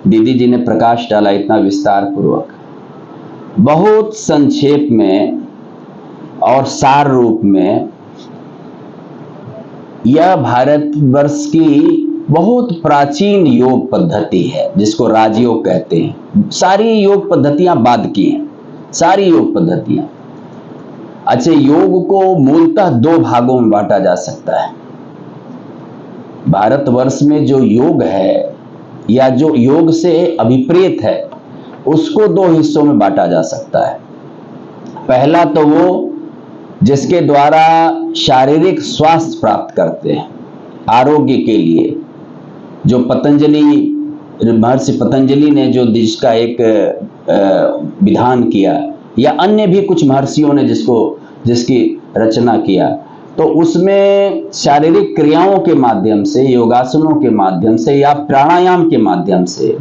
दीदी जी ने प्रकाश डाला इतना विस्तार पूर्वक। बहुत संक्षेप में और सार रूप में यह भारतवर्ष की बहुत प्राचीन योग पद्धति है जिसको राजयोग कहते हैं। सारी योग पद्धतियां बाद की हैं, सारी योग पद्धतियां। अच्छा, योग को मूलतः दो भागों में बांटा जा सकता है। भारतवर्ष में जो योग है या जो योग से अभिप्रेत है उसको दो हिस्सों में बांटा जा सकता है। पहला तो वो जिसके द्वारा शारीरिक स्वास्थ्य प्राप्त करते हैं, आरोग्य के लिए, जो पतंजलि, महर्षि पतंजलि ने जो जिसका एक विधान किया, या अन्य भी कुछ महर्षियों ने जिसकी रचना किया, तो उसमें शारीरिक क्रियाओं के माध्यम से, योगासनों के माध्यम से या प्राणायाम के माध्यम से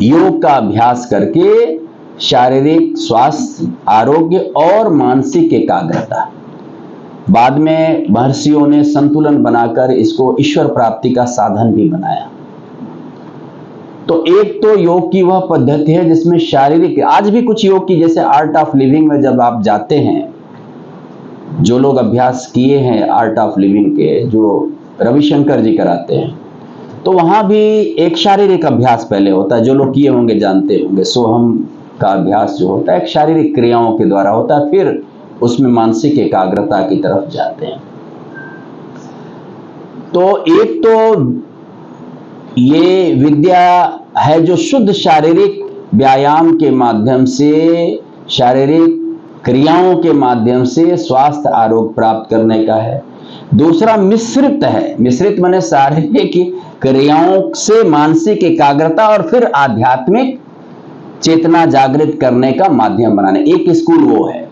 योग का अभ्यास करके शारीरिक स्वास्थ्य, आरोग्य और मानसिक एकाग्रता, बाद में महर्षियों ने संतुलन बनाकर इसको ईश्वर प्राप्ति का साधन भी बनाया। तो एक तो योग की वह पद्धति है जिसमें शारीरिक, आज भी कुछ योग की, जैसे आर्ट ऑफ लिविंग में जब आप जाते हैं, जो लोग अभ्यास किए हैं आर्ट ऑफ लिविंग के, जो रविशंकर जी कराते हैं, तो वहां भी एक शारीरिक अभ्यास पहले होता है। जो लोग किए होंगे जानते होंगे, सोहम का अभ्यास जो होता है एक शारीरिक क्रियाओं के द्वारा होता है, फिर उसमें मानसिक एकाग्रता की तरफ जाते हैं। तो एक तो ये विद्या है जो शुद्ध शारीरिक व्यायाम के माध्यम से, शारीरिक क्रियाओं के माध्यम से स्वास्थ्य आरोग्य प्राप्त करने का है। दूसरा मिश्रित है, मिश्रित माने शारीरिक क्रियाओं से मानसिक एकाग्रता और फिर आध्यात्मिक चेतना जागृत करने का माध्यम बनाने, एक स्कूल वो है।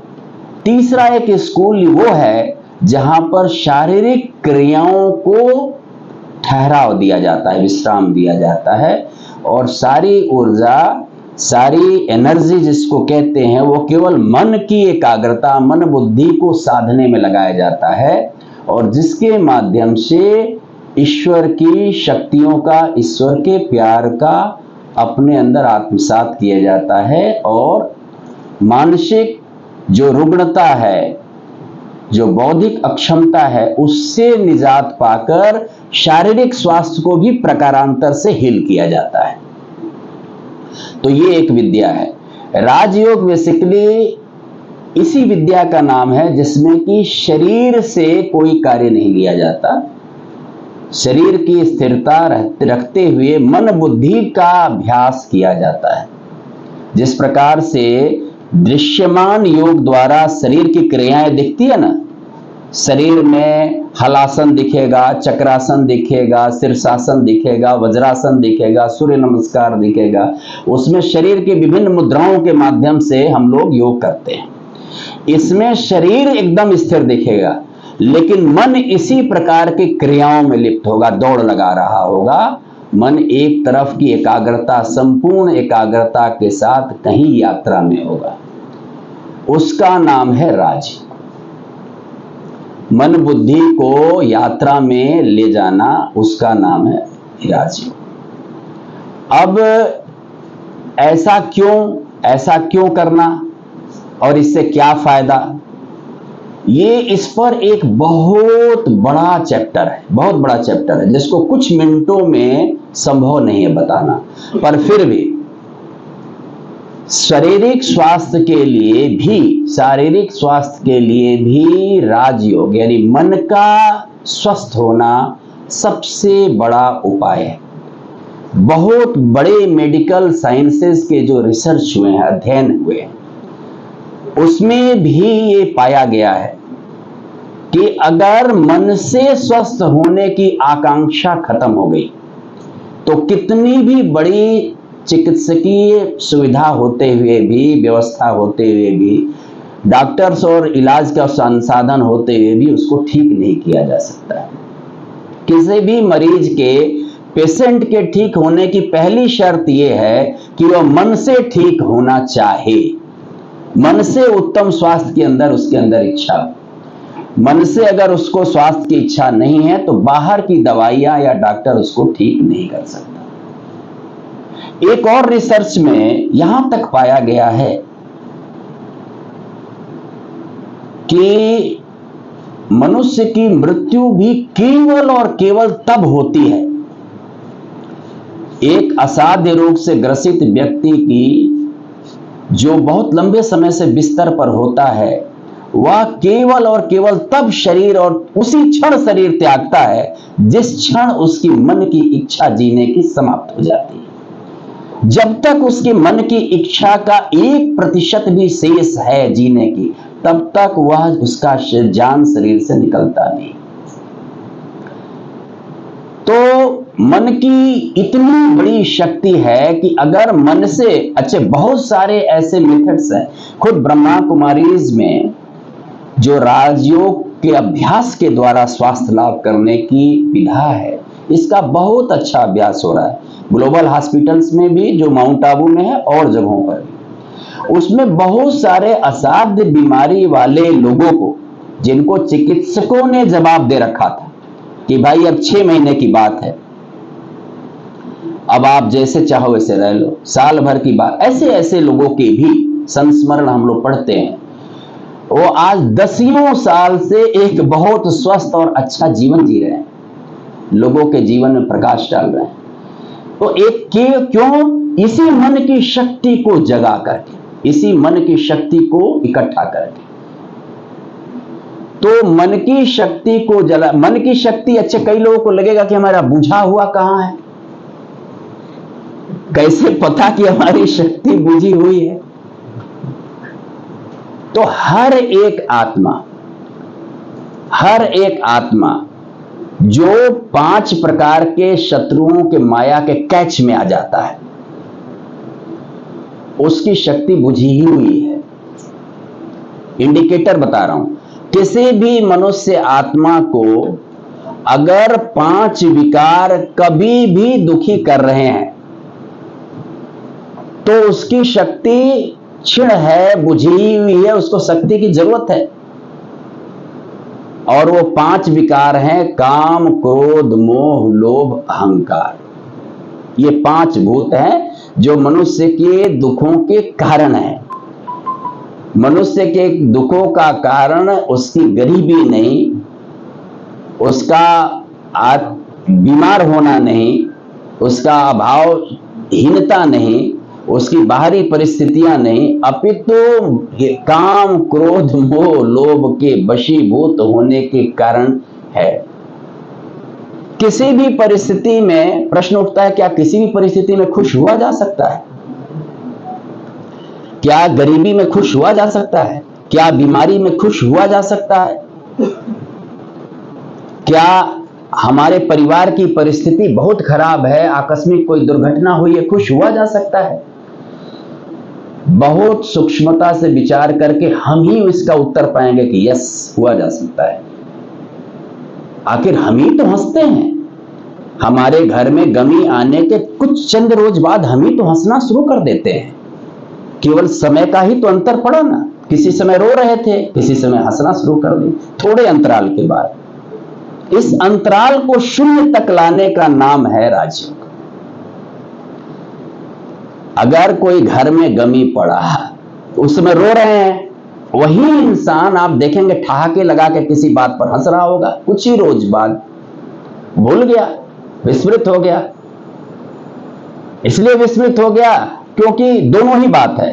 तीसरा एक स्कूल वो है जहां पर शारीरिक क्रियाओं को ठहराव दिया जाता है, विश्राम दिया जाता है, और सारी ऊर्जा, सारी एनर्जी जिसको कहते हैं, वो केवल मन की एकाग्रता, मन बुद्धि को साधने में लगाया जाता है, और जिसके माध्यम से ईश्वर की शक्तियों का, ईश्वर के प्यार का अपने अंदर आत्मसात किया जाता है, और मानसिक जो रुग्णता है, जो बौद्धिक अक्षमता है, उससे निजात पाकर शारीरिक स्वास्थ्य को भी प्रकारांतर से हील किया जाता है। तो ये एक विद्या है। राजयोग बेसिकली इसी विद्या का नाम है जिसमें कि शरीर से कोई कार्य नहीं लिया जाता, शरीर की स्थिरता रखते हुए मन बुद्धि का अभ्यास किया जाता है। जिस प्रकार से दृश्यमान योग द्वारा शरीर की क्रियाएं दिखती है ना, शरीर में हलासन दिखेगा, चक्रासन दिखेगा, शीर्षासन दिखेगा, वज्रासन दिखेगा, सूर्य नमस्कार दिखेगा, उसमें शरीर की विभिन्न मुद्राओं के माध्यम से हम लोग योग करते हैं। इसमें शरीर एकदम स्थिर दिखेगा, लेकिन मन इसी प्रकार की क्रियाओं में लिप्त होगा, दौड़ लगा रहा होगा। मन एक तरफ की एकाग्रता, संपूर्ण एकाग्रता के साथ कहीं यात्रा में होगा, उसका नाम है राज। मन बुद्धि को यात्रा में ले जाना, उसका नाम है राजयोग। अब ऐसा क्यों करना और इससे क्या फायदा, ये इस पर एक बहुत बड़ा चैप्टर है, बहुत बड़ा चैप्टर है, जिसको कुछ मिनटों में संभव नहीं है बताना। पर फिर भी शारीरिक स्वास्थ्य के लिए भी राजयोग यानी मन का स्वस्थ होना सबसे बड़ा उपाय है। बहुत बड़े मेडिकल साइंसेस के जो रिसर्च हुए हैं, अध्ययन हुए हैं, उसमें भी ये पाया गया है कि अगर मन से स्वस्थ होने की आकांक्षा खत्म हो गई तो कितनी भी बड़ी चिकित्सकीय सुविधा होते हुए भी, व्यवस्था होते हुए भी, डॉक्टर्स और इलाज का संसाधन होते हुए भी उसको ठीक नहीं किया जा सकता है। किसी भी मरीज के, पेशेंट के ठीक होने की पहली शर्त यह है कि वह मन से ठीक होना चाहे, मन से उत्तम स्वास्थ्य के अंदर उसके अंदर इच्छा। मन से अगर उसको स्वास्थ्य की इच्छा नहीं है तो बाहर की दवाइयां या डॉक्टर उसको ठीक नहीं कर सकता। एक और रिसर्च में यहां तक पाया गया है कि मनुष्य की मृत्यु भी केवल और केवल तब होती है, एक असाध्य रोग से ग्रसित व्यक्ति की जो बहुत लंबे समय से बिस्तर पर होता है, वह केवल और केवल तब शरीर और उसी क्षण शरीर त्यागता है जिस क्षण उसकी मन की इच्छा जीने की समाप्त हो जाती है। जब तक उसके मन की इच्छा का 1% भी शेष है जीने की, तब तक वह उसका जान शरीर से निकलता नहीं। तो मन की इतनी बड़ी शक्ति है कि अगर मन से, अच्छे बहुत सारे ऐसे मेथड्स हैं, खुद ब्रह्मा कुमारीज में जो राजयोग के अभ्यास के द्वारा स्वास्थ्य लाभ करने की विधा है, इसका बहुत अच्छा अभ्यास हो रहा है ग्लोबल हॉस्पिटल्स में भी, जो माउंट आबू में है और जगहों पर भी। उसमें बहुत सारे असाध्य बीमारी वाले लोगों को, जिनको चिकित्सकों ने जवाब दे रखा था कि भाई अब 6 महीने की बात है, अब आप जैसे चाहो वैसे रह लो, साल भर की बात, ऐसे ऐसे लोगों के भी संस्मरण हम लोग पढ़ते हैं। वो आज 10 साल से एक बहुत स्वस्थ और अच्छा जीवन जी रहे हैं, लोगों के जीवन में प्रकाश डाल रहे हैं। तो एक क्यों? इसी मन की शक्ति को जगा करके, इसी मन की शक्ति को इकट्ठा करके। तो मन की शक्ति को मन की शक्ति, अच्छे कई लोगों को लगेगा कि हमारा बुझा हुआ कहां है, कैसे पता कि हमारी शक्ति बुझी हुई है? तो हर एक आत्मा जो 5 प्रकार के शत्रुओं के माया के कैच में आ जाता है, उसकी शक्ति बुझी ही हुई है। इंडिकेटर बता रहा हूं, किसी भी मनुष्य आत्मा को अगर 5 विकार कभी भी दुखी कर रहे हैं, तो उसकी शक्ति क्षीण है, बुझी हुई है, उसको शक्ति की जरूरत है। और वो 5 विकार हैं काम, क्रोध, मोह, लोभ, अहंकार। ये 5 भूत हैं जो मनुष्य के दुखों के कारण हैं। मनुष्य के दुखों का कारण उसकी गरीबी नहीं, उसका बीमार होना नहीं, उसका अभावहीनता नहीं, उसकी बाहरी परिस्थितियां नहीं, अपितु काम, क्रोध, मोह, लोभ के वशीभूत होने के कारण है। किसी भी परिस्थिति में प्रश्न उठता है, क्या किसी भी परिस्थिति में खुश हुआ जा सकता है? क्या गरीबी में खुश हुआ जा सकता है? क्या बीमारी में खुश हुआ जा सकता है? क्या हमारे परिवार की परिस्थिति बहुत खराब है, आकस्मिक कोई दुर्घटना हुई है, खुश हुआ जा सकता है? बहुत सूक्ष्मता से विचार करके हम ही इसका उत्तर पाएंगे कि यस, हुआ जा सकता है। आखिर हम ही तो हंसते हैं। हमारे घर में गमी आने के कुछ चंद रोज बाद हम ही तो हंसना शुरू कर देते हैं। केवल समय का ही तो अंतर पड़ा ना, किसी समय रो रहे थे, किसी समय हंसना शुरू कर दिए, थोड़े अंतराल के बाद। इस अंतराल को शून्य तक लाने का नाम है राजयोग। अगर कोई घर में गमी पड़ा, उस समय रो रहे हैं, वही इंसान आप देखेंगे ठहाके लगा के किसी बात पर हंस रहा होगा, कुछ ही रोज बाद भूल गया, विस्मृत हो गया। इसलिए विस्मृत हो गया क्योंकि दोनों ही बात है।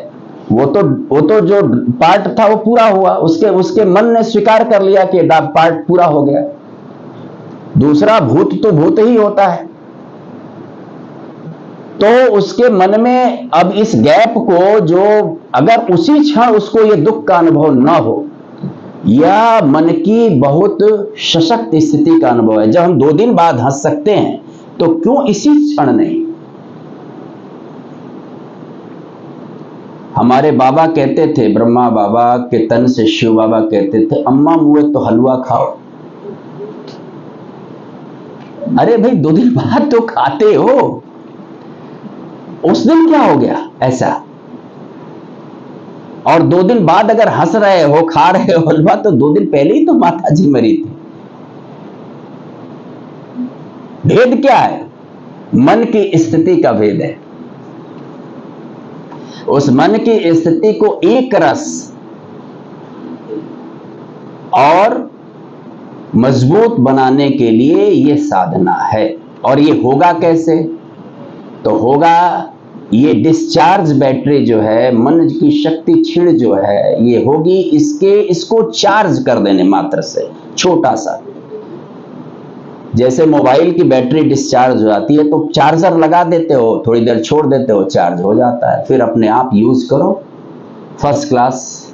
वो तो जो पार्ट था वो पूरा हुआ, उसके मन ने स्वीकार कर लिया कि पार्ट पूरा हो गया। दूसरा भूत तो भूत ही होता है, तो उसके मन में अब इस गैप को, जो अगर उसी क्षण उसको ये दुख का अनुभव ना हो, यह मन की बहुत सशक्त स्थिति का अनुभव है। जब हम 2 दिन बाद हंस सकते हैं, तो क्यों इसी क्षण नहीं? हमारे बाबा कहते थे, ब्रह्मा बाबा के तन से शिव बाबा कहते थे, अम्मा मुए तो हलवा खाओ। अरे भाई, 2 दिन बाद तो खाते हो, उस दिन क्या हो गया ऐसा? और 2 दिन बाद अगर हंस रहे हो, खा रहे हो हलवा, तो 2 दिन पहले ही तो माता जी मरी थी। भेद क्या है? मन की स्थिति का भेद है। उस मन की स्थिति को एक रस और मजबूत बनाने के लिए ये साधना है। और ये होगा कैसे? तो होगा, ये डिस्चार्ज बैटरी जो है, मन की शक्ति क्षीण जो है, ये होगी इसको चार्ज कर देने मात्र से। छोटा सा, जैसे मोबाइल की बैटरी डिस्चार्ज हो जाती है तो चार्जर लगा देते हो, थोड़ी देर छोड़ देते हो, चार्ज हो जाता है, फिर अपने आप यूज करो, फर्स्ट क्लास।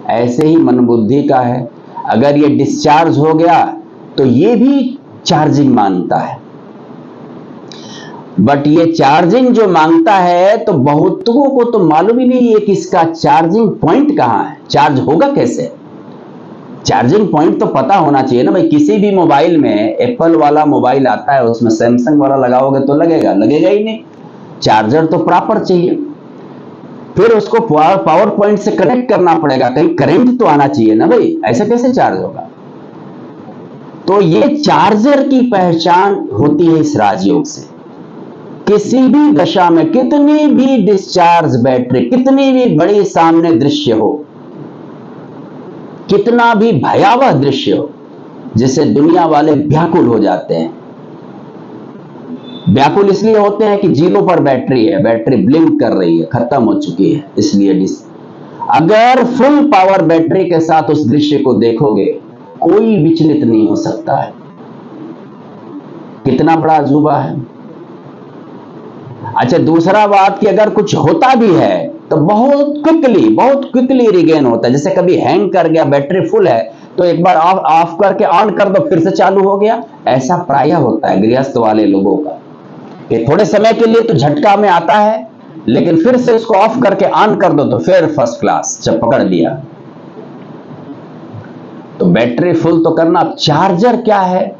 ऐसे ही मन बुद्धि का है, अगर ये डिस्चार्ज हो गया तो ये भी चार्जिंग मांगता है। बट ये चार्जिंग जो मांगता है तो बहुतों को तो मालूम ही नहीं है कि इसका चार्जिंग पॉइंट कहां है, चार्ज होगा कैसे। चार्जिंग पॉइंट तो पता होना चाहिए ना भाई। किसी भी मोबाइल में, एप्पल वाला मोबाइल आता है उसमें सैमसंग वाला लगाओगे तो लगेगा ही नहीं। चार्जर तो प्रॉपर चाहिए, फिर उसको पावर पॉइंट से कनेक्ट करना पड़ेगा, कहीं करंट तो आना चाहिए ना भाई, ऐसे कैसे चार्ज होगा। तो ये चार्जर की पहचान होती है इस राजयोग से। किसी भी दशा में कितनी भी डिस्चार्ज बैटरी, कितनी भी बड़ी सामने दृश्य हो, कितना भी भयावह दृश्य हो, जिससे दुनिया वाले व्याकुल हो जाते हैं। व्याकुल इसलिए होते हैं कि जीरो पर बैटरी है, बैटरी ब्लिंक कर रही है, खत्म हो चुकी है, इसलिए अगर फुल पावर बैटरी के साथ उस दृश्य को देखोगे, कोई विचलित नहीं हो सकता है। कितना बड़ा अजूबा है। अच्छा, दूसरा बात कि अगर कुछ होता भी है तो बहुत क्विकली रिगेन होता है। जैसे कभी हैंग कर गया, बैटरी फुल है तो एक बार ऑफ करके ऑन कर दो, फिर से चालू हो गया। ऐसा प्रायः होता है गृहस्थ वाले लोगों का, कि थोड़े समय के लिए तो झटका में आता है, लेकिन फिर से इसको ऑफ करके ऑन कर दो तो फिर फर्स्ट क्लास, जब पकड़ लिया। तो बैटरी फुल तो करना। अब चार्जर क्या है?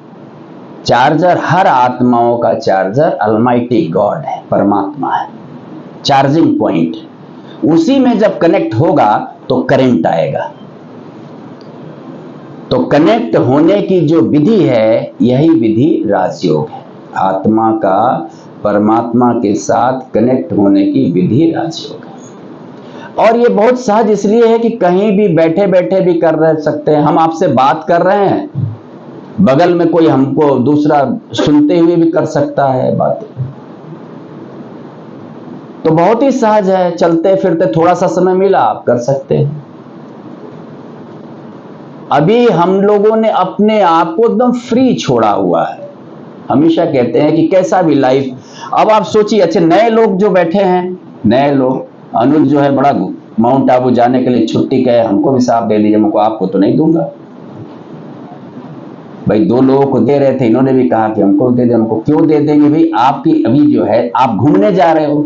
चार्जर हर आत्माओं का चार्जर अलमाइटी गॉड है, परमात्मा है, चार्जिंग पॉइंट। उसी में जब कनेक्ट होगा तो करंट आएगा। तो कनेक्ट होने की जो विधि है, यही विधि राजयोग है। आत्मा का परमात्मा के साथ कनेक्ट होने की विधि राजयोग है। और ये बहुत सहज इसलिए है कि कहीं भी बैठे बैठे भी कर रह सकते हैं। हम आपसे बात कर रहे हैं, बगल में कोई हमको दूसरा सुनते हुए भी कर सकता है बातें। तो बहुत ही सहज है, चलते फिरते थोड़ा सा समय मिला, आप कर सकते हैं। अभी हम लोगों ने अपने आप को एकदम फ्री छोड़ा हुआ है। हमेशा कहते हैं कि कैसा भी लाइफ। अब आप सोचिए, अच्छे नए लोग जो बैठे हैं, नए लोग, अनुज जो है बड़ा माउंट आबू जाने के लिए छुट्टी कहे, हमको भी साथ दे दीजिए। हमको, आपको तो नहीं दूंगा भाई। 2 लोगों को दे रहे थे, इन्होंने भी कहा कि हमको दे दे। हमको क्यों दे देंगे भाई? आपकी अभी जो है, आप घूमने जा रहे हो,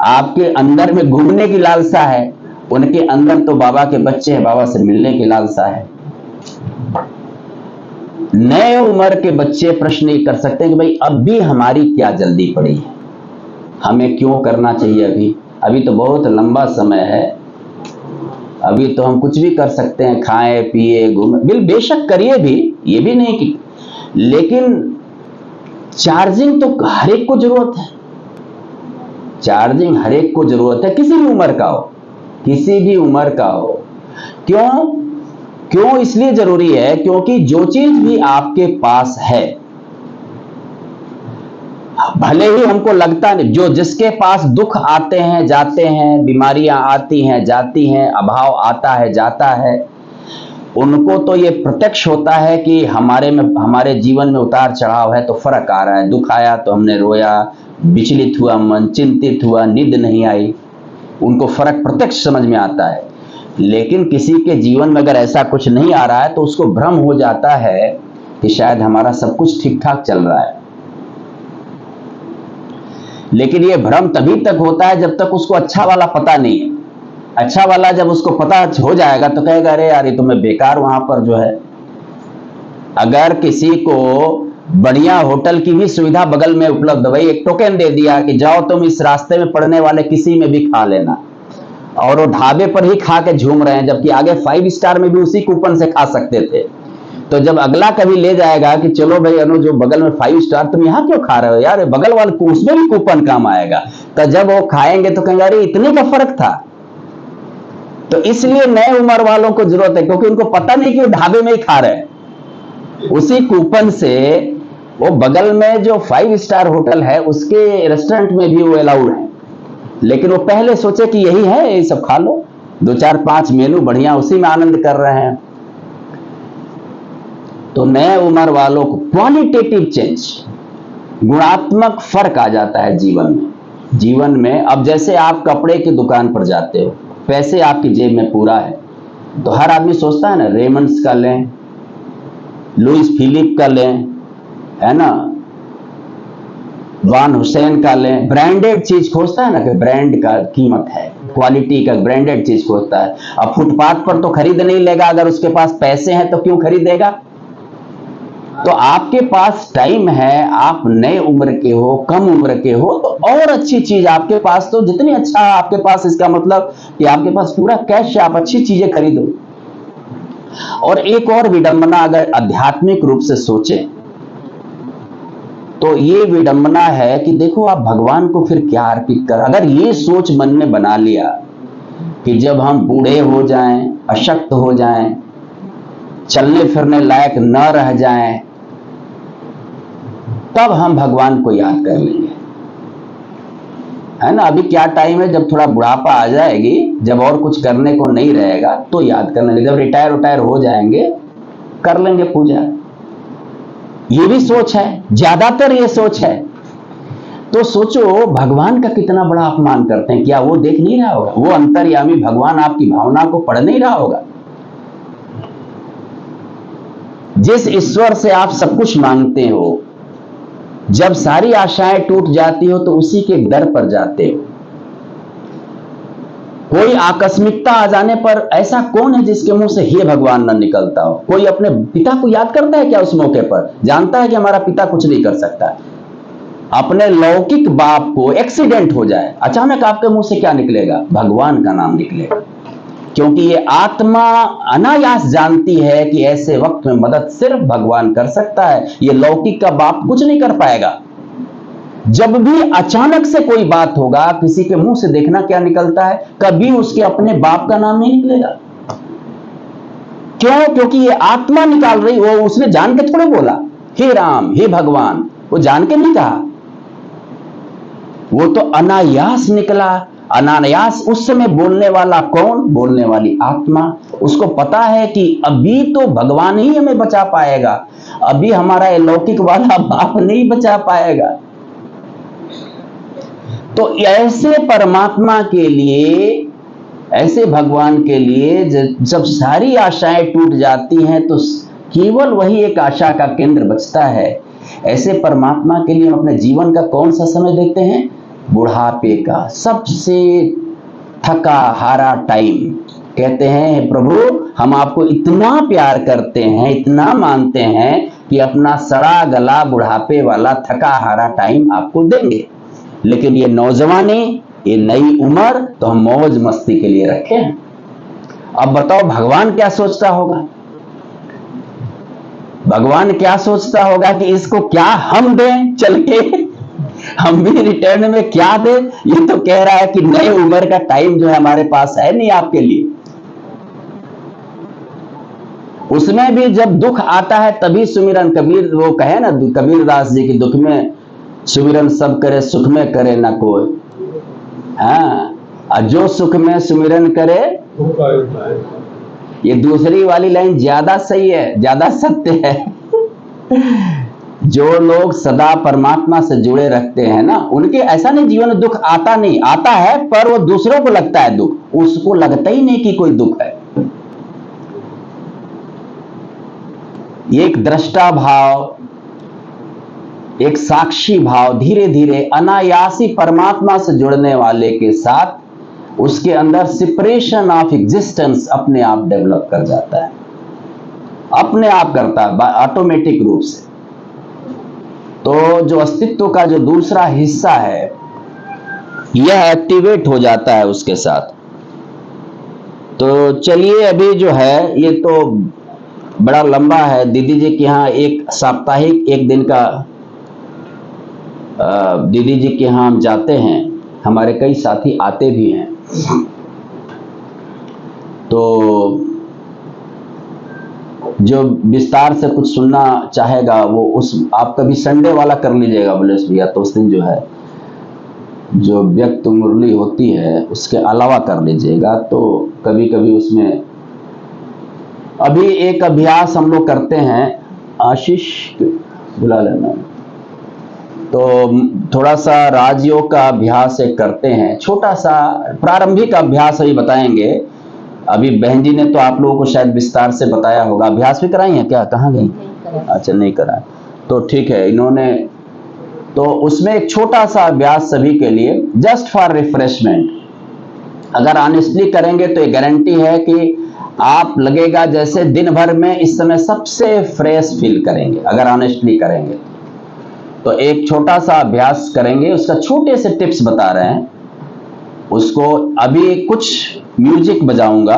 आपके अंदर में घूमने की लालसा है, उनके अंदर तो बाबा के बच्चे हैं, बाबा से मिलने की लालसा है। नए उम्र के बच्चे प्रश्न ये कर सकते हैं कि भाई अब भी हमारी क्या जल्दी पड़ी है, हमें क्यों करना चाहिए अभी तो बहुत लंबा समय है, अभी तो हम कुछ भी कर सकते हैं, खाएं पिए घूमें, बेशक करिए भी, ये भी नहीं कि, लेकिन चार्जिंग तो हर एक को जरूरत है। चार्जिंग हर एक को जरूरत है, किसी भी उम्र का हो, किसी भी उम्र का हो। क्यों इसलिए जरूरी है, क्योंकि जो चीज भी आपके पास है, भले ही हमको लगता नहीं, जो जिसके पास दुख आते हैं जाते हैं, बीमारियां आती हैं जाती हैं, अभाव आता है जाता है, उनको तो ये प्रत्यक्ष होता है कि हमारे जीवन में उतार चढ़ाव है तो फर्क आ रहा है। दुख आया तो हमने रोया, विचलित हुआ मन, चिंतित हुआ, नींद नहीं आई, उनको फर्क प्रत्यक्ष समझ में आता है। लेकिन किसी के जीवन में अगर ऐसा कुछ नहीं आ रहा है तो उसको भ्रम हो जाता है कि शायद हमारा सब कुछ ठीक ठाक चल रहा है। लेकिन ये भ्रम तभी तक होता है जब तक उसको अच्छा वाला पता नहीं है। अच्छा वाला जब उसको पता हो जाएगा तो कहेगा अरे यार, ये तो मैं बेकार वहां पर जो है। अगर किसी को बढ़िया होटल की भी सुविधा बगल में उपलब्ध, भाई एक टोकन दे दिया कि जाओ तुम इस रास्ते में पड़ने वाले किसी में भी खा लेना, और वो ढाबे पर ही खा के झूम रहे हैं, जबकि आगे 5 स्टार में भी उसी कूपन से खा सकते थे, तो जब अगला कभी ले जाएगा कि चलो भाई अनु जो बगल में 5 स्टार, तुम यहाँ क्यों खा रहे हो यार, बगल वाले को उसमें भी कूपन काम आएगा, तो जब वो खाएंगे तो कहेंगे अरे इतने का फर्क था। तो इसलिए नए उम्र वालों को जरूरत है, क्योंकि उनको पता नहीं कि वो ढाबे में ही खा रहे हैं। उसी कूपन से वो बगल में जो 5 स्टार होटल है उसके रेस्टोरेंट में भी वो अलाउड है, लेकिन वो पहले सोचे कि यही है, ये सब खा लो, 2 4 5 मेनू बढ़िया, उसी में आनंद कर रहे हैं। तो नए उम्र वालों को क्वालिटेटिव चेंज, गुणात्मक फर्क आ जाता है जीवन में। अब जैसे आप कपड़े की दुकान पर जाते हो, पैसे आपकी जेब में पूरा है, तो हर आदमी सोचता है ना रेमंड्स का लें, लुइस फिलिप का लें, है ना, वान हुसैन का लें, ब्रांडेड चीज खोजता है ना, कि ब्रांड का कीमत है, क्वालिटी का ब्रांडेड चीज खोजता है। अब फुटपाथ पर तो खरीद नहीं लेगा, अगर उसके पास पैसे हैं तो क्यों खरीदेगा। तो आपके पास टाइम है, आप नए उम्र के हो, कम उम्र के हो, तो और अच्छी चीज आपके पास, तो जितनी अच्छा आपके पास, इसका मतलब कि आपके पास पूरा कैश है, आप अच्छी चीजें खरीदो। और एक और विडंबना अगर आध्यात्मिक रूप से सोचे तो ये विडंबना है कि देखो आप भगवान को फिर क्या अर्पित कर, अगर ये सोच मन में बना लिया कि जब हम बूढ़े हो जाएं, अशक्त हो जाएं, चलने फिरने लायक न रह जाएं, तब हम भगवान को याद कर लेंगे, है ना। अभी क्या टाइम है, जब थोड़ा बुढ़ापा आ जाएगी, जब और कुछ करने को नहीं रहेगा तो याद कर लेंगे, जब रिटायर हो जाएंगे कर लेंगे पूजा। ये भी सोच है, ज्यादातर ये सोच है। तो सोचो भगवान का कितना बड़ा अपमान करते हैं, क्या वो देख नहीं रहा होगा, वो अंतर्यामी भगवान आपकी भावना को पढ़ नहीं रहा होगा। जिस ईश्वर से आप सब कुछ मांगते हो, जब सारी आशाएं टूट जाती हो तो उसी के दर पर जाते हो। कोई आकस्मिकता आ जाने पर ऐसा कौन है जिसके मुंह से हे भगवान न निकलता हो। कोई अपने पिता को याद करता है क्या उस मौके पर, जानता है कि हमारा पिता कुछ नहीं कर सकता। अपने लौकिक बाप को एक्सीडेंट हो जाए, अचानक आपके मुंह से क्या निकलेगा, भगवान का नाम निकलेगा, क्योंकि ये आत्मा अनायास जानती है कि ऐसे वक्त में मदद सिर्फ भगवान कर सकता है, ये लौकिक का बाप कुछ नहीं कर पाएगा। जब भी अचानक से कोई बात होगा, किसी के मुंह से देखना क्या निकलता है, कभी उसके अपने बाप का नाम नहीं निकलेगा। क्यों? क्योंकि ये आत्मा निकाल रही, वो उसने जान के थोड़े बोला हे राम हे भगवान, वो जान के नहीं कहा, वो तो अनायास निकला। अनायास उस समय बोलने वाला कौन, बोलने वाली आत्मा। उसको पता है कि अभी तो भगवान ही हमें बचा पाएगा, अभी हमारा लौकिक वाला बाप नहीं बचा पाएगा। तो ऐसे परमात्मा के लिए, ऐसे भगवान के लिए जब सारी आशाएं टूट जाती हैं तो केवल वही एक आशा का केंद्र बचता है। ऐसे परमात्मा के लिए हम अपने जीवन का कौन सा समय देखते हैं, बुढ़ापे का सबसे थका हारा टाइम। कहते हैं प्रभु हम आपको इतना प्यार करते हैं, इतना मानते हैं कि अपना सड़ा गला बुढ़ापे वाला थका हारा टाइम आपको देंगे, लेकिन ये नौजवानी, ये नई उम्र तो हम मौज मस्ती के लिए रखे हैं। अब बताओ भगवान क्या सोचता होगा, भगवान क्या सोचता होगा कि इसको क्या हम दें चल के, हम भी रिटर्न में क्या दें। ये तो कह रहा है कि नई उम्र का टाइम जो है हमारे पास है नहीं आपके लिए। उसमें भी जब दुख आता है तभी सुमिरन, कबीर वो कहे ना कबीर दास जी की, दुख में सुमिरन सब करे सुख में करे ना कोई। हाँ, जो सुख में सुमिरन करे, ये दूसरी वाली लाइन ज्यादा सही है, ज्यादा सत्य है। जो लोग सदा परमात्मा से जुड़े रखते हैं ना, उनके ऐसा नहीं जीवन में दुख आता नहीं, आता है पर वो दूसरों को लगता है दुख, उसको लगता ही नहीं कि कोई दुख है। एक दृष्टा भाव, एक साक्षी भाव धीरे धीरे अनायासी परमात्मा से जुड़ने वाले के साथ उसके अंदर सेपरेशन ऑफ एग्जिस्टेंस अपने आप डेवलप कर जाता है, अपने आप करता है ऑटोमेटिक रूप से। तो जो अस्तित्व का जो दूसरा हिस्सा है यह एक्टिवेट हो जाता है उसके साथ। तो चलिए अभी जो है ये तो बड़ा लंबा है। दीदी जी के यहाँ एक साप्ताहिक एक दिन का दीदी जी के यहाँ हम जाते हैं, हमारे कई साथी आते भी हैं। तो जो विस्तार से कुछ सुनना चाहेगा वो उस आप कभी संडे वाला कर लीजिएगा बुलेश भैया, तो उस दिन जो है जो व्यक्त मुरली होती है उसके अलावा कर लीजिएगा। तो कभी कभी उसमें अभी एक अभ्यास हम लोग करते हैं, आशीष बुला लेना, तो थोड़ा सा राजयोग का अभ्यास एक करते हैं, छोटा सा प्रारंभिक अभ्यास अभी बताएंगे। अभी बहन जी ने तो आप लोगों को शायद विस्तार से बताया होगा। अभ्यास भी कराई है क्या? कहाँ गई? अच्छा, नहीं करा, तो ठीक है। इन्होंने तो उसमें एक छोटा सा अभ्यास सभी के लिए, जस्ट फॉर रिफ्रेशमेंट। अगर ऑनेस्टली करेंगे तो ये गारंटी है कि आप लगेगा जैसे दिन भर में इस समय सबसे फ्रेश फील करेंगे, अगर ऑनेस्टली करेंगे। तो एक छोटा सा अभ्यास करेंगे, उसका छोटे से टिप्स बता रहे हैं। उसको अभी कुछ म्यूजिक बजाऊंगा,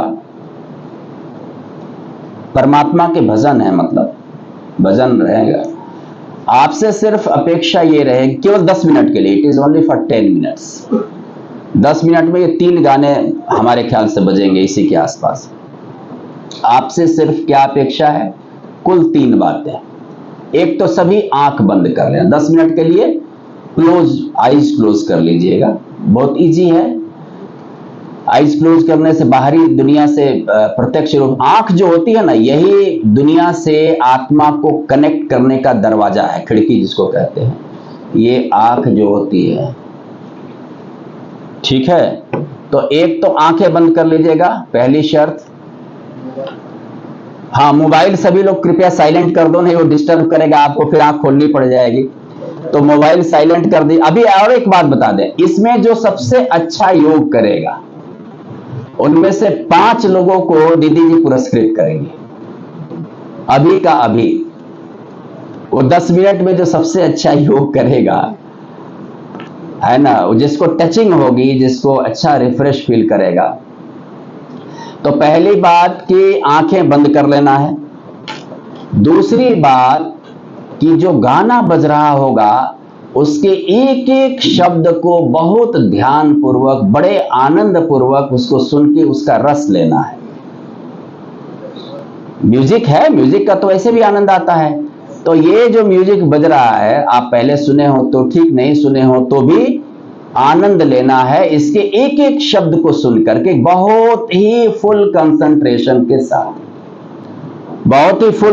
परमात्मा के भजन है, मतलब भजन रहेगा। आपसे सिर्फ अपेक्षा ये रहेगी केवल 10 मिनट के लिए, it is only for 10 minutes. 10 minute में ये 3 गाने हमारे ख्याल से बजेंगे इसी के आसपास। आपसे सिर्फ क्या अपेक्षा है? कुल 3 बातें। एक तो सभी आंख बंद कर लेना 10 मिनट के लिए, आईज क्लोज कर लीजिएगा, बहुत इजी है। आईज क्लोज करने से बाहरी दुनिया से प्रत्यक्ष रूप, आंख जो होती है ना, यही दुनिया से आत्मा को कनेक्ट करने का दरवाजा है, खिड़की जिसको कहते हैं, ये आंख जो होती है। ठीक है, तो एक तो आंखें बंद कर लीजिएगा, पहली शर्त। हाँ, मोबाइल सभी लोग कृपया साइलेंट कर दो, नहीं वो डिस्टर्ब करेगा आपको, फिर आंख खोलनी पड़ जाएगी। तो मोबाइल साइलेंट कर दी। अभी और एक बात बता दें, इसमें जो सबसे अच्छा योग करेगा उनमें से 5 लोगों को दीदी जी पुरस्कृत करेंगे, अभी का अभी। वो 10 मिनट में जो सबसे अच्छा योग करेगा, है ना, जिसको टचिंग होगी, जिसको अच्छा रिफ्रेश फील करेगा। तो पहली बात कि आंखें बंद कर लेना है। दूसरी बात कि जो गाना बज रहा होगा उसके एक एक शब्द को बहुत ध्यान पूर्वक, बड़े आनंद पूर्वक उसको सुन के उसका रस लेना है। म्यूजिक है, म्यूजिक का तो ऐसे भी आनंद आता है। तो ये जो म्यूजिक बज रहा है, आप पहले सुने हो तो ठीक, नहीं सुने हो तो भी आनंद लेना है इसके एक एक शब्द को सुन करके, बहुत ही फुल कंसंट्रेशन के साथ, बहुत ही फुल